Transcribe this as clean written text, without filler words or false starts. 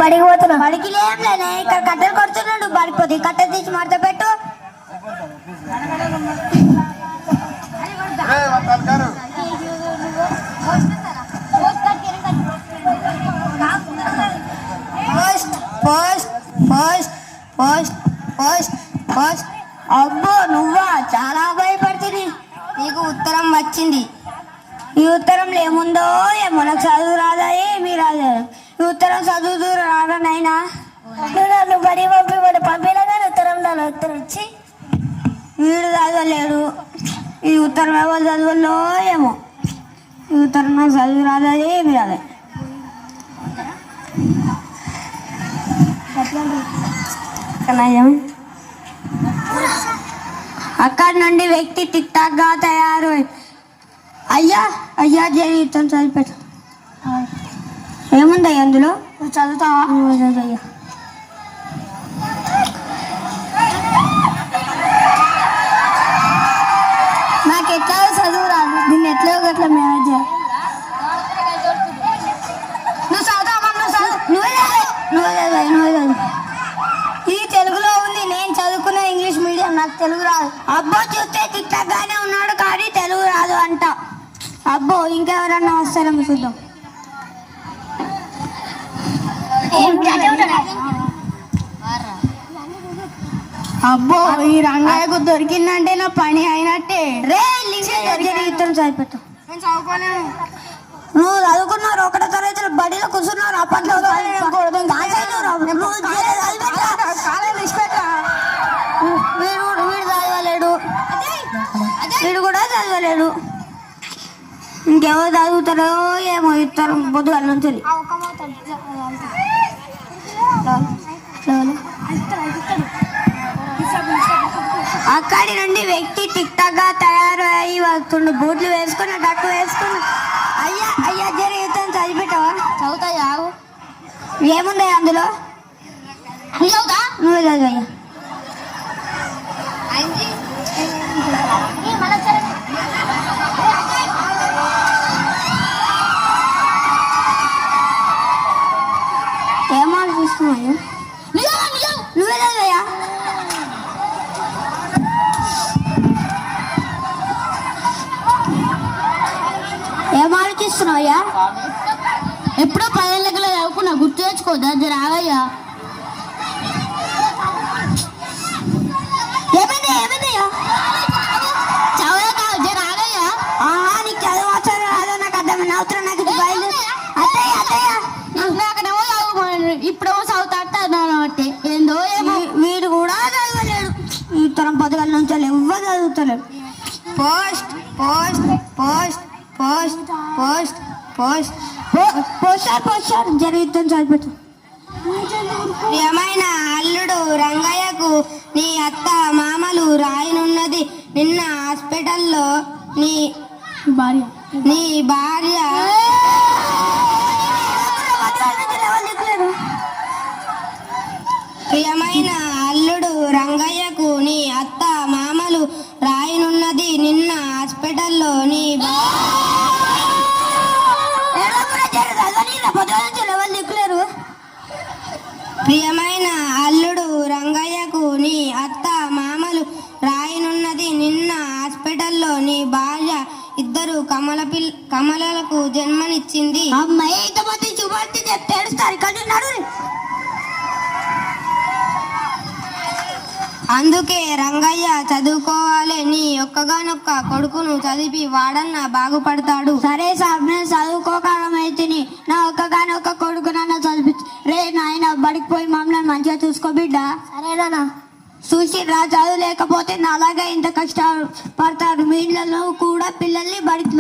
బడికి పోతున్నా. బడికి లేదులే, ఇక్కడ కట్టెలు కొడుతున్నాడు. బడికి పోతే కట్టెలు తీసి మడత పెట్టు. అబ్బో నువ్వా? చాలా భయపడుతుంది. నీకు ఉత్తరం వచ్చింది. ఈ ఉత్తరంలో ఏముందో ఏమో. నాకు చదువు రాదా? ఏమీ రాదా? ఈ ఉత్తరం చదువు రాదా నైనా? నన్ను బడి పంపినా కానీ ఉత్తరం వచ్చి వీడు చదవలేడు. ఈ ఉత్తరం ఎవరు చదువులో ఏమో. ఈ ఉత్తరం నాకు చదువు రాదా? ఏమి రాదా? అక్కడి నుండి వ్యక్తి టిక్ టాక్ గా తయారు. అయ్యా జీవితం చదివిపెట్టు. ఏముందయ్యా అందులో? చదువుతావా? చదువుయ్యా. నాకు ఎట్లా చదువు రాదు. దీన్ని ఎట్లా గట్లా మేనేజ్ చేయాలి. నువ్వు చదువుతావా? నువ్వే చదువు. ఇది తెలుగులో ఉంది. నేను చదువుకున్న ఇంగ్లీష్ మీడియం, నాకు తెలుగు రాదు. అబ్బో చూస్తే తిట్టగానే ఉన్నాడు కానీ తెలుగు రాదు అంట. అబ్బో ఇంకెవరన్నా వస్తారేమో చూద్దాం. అబ్బో ఈ రంగయ్యకు దొరికిందంటే నా పని అయినట్టే. రే ఇద్దరు చదివిపెట్టు. నేను చదువుకోలేను. నువ్వు చదువుకున్నారు ఒకటో తరగతి బడిలో కూర్చున్నారు. అప్పట్లో వీడు చదవలేడు. వీడు కూడా చదవలేడు. ఇంకెవరు చదువుతారో ఏమో. ఇస్తారు పొద్దుగాల నుంచి. అక్కడి నుండి వ్యక్తి టిక్ టాక్ గా తయారు అయ్యి వస్తుండు. బూట్లు వేసుకున్న డక్కు వేసుకున్న. అయ్యా జీవితం చదివిపెట్టావా? చదువుతాయా? ఏముంది అందులో? నువ్వే చదువయ్యా. ఏం ఆలోచిస్తున్నావు? నువ్వే చదువయ్యా. ఏం ఆలోచిస్తున్నావయ్యా? ఎప్పుడో 10 ఏళ్ళ చదువుకున్నా, గుర్తు తెచ్చుకోదా? జర ఆగయ్యా. ఏమైందయ్యా? చదవక జర ఆగయ్యా. నీకు చదువు వచ్చారు రాదో నాకు అర్థం. నవ్వుతున్నా. నాకు అక్కడేమో ఇప్పుడేమో చదువుతాడు బట్టి ఏందో ఏమో. వీడు కూడా చదవలేడు. ఈ తరం పథకాల నుంచి ఎవ్వరు చదువుతలేడు. Post post post post post post poster జరుగుతుంది. చదివిపెట్టు. ప్రియమైన అల్లుడు రంగయ్యకు నీ అత్త మామలు రాయనున్నది. నిన్న హాస్పిటల్లో నీ భార్య ప్రియమైన అల్లుడు రంగయ్యకు నీ అత్త మామలు రాయనున్నది. నిన్న హాస్పిటల్లో నీ ప్రియమైన అల్లుడు రంగయ్యకు నీ అత్త మామలు రాయనున్నది. నిన్న హాస్పిటల్లో నీ భార్య ఇద్దరు కమలలకు జన్మనిచ్చింది. అమ్మాయి ఇంతమంది శుభార్తి చెప్తే ఏడుస్తారు. అందుకే రంగయ్య చదువుకోవాలి. నీ ఒక్కగానొక్క కొడుకును చదివి వాడన్నా బాగుపడతాడు. సరే సార్, నేను చదువుకోకాలమైతే నా ఒక్కగానొక్క కొడుకు నన్ను చదివించు. రే నాయన బడికి పోయి మమ్మల్ని మంచిగా చూసుకో బిడ్డ. సరేనా? చూసిరా, చదువు లేకపోతే నాలాగా ఇంత కష్టపడతారు. మీ ఇళ్ళలో కూడా పిల్లల్ని బడికి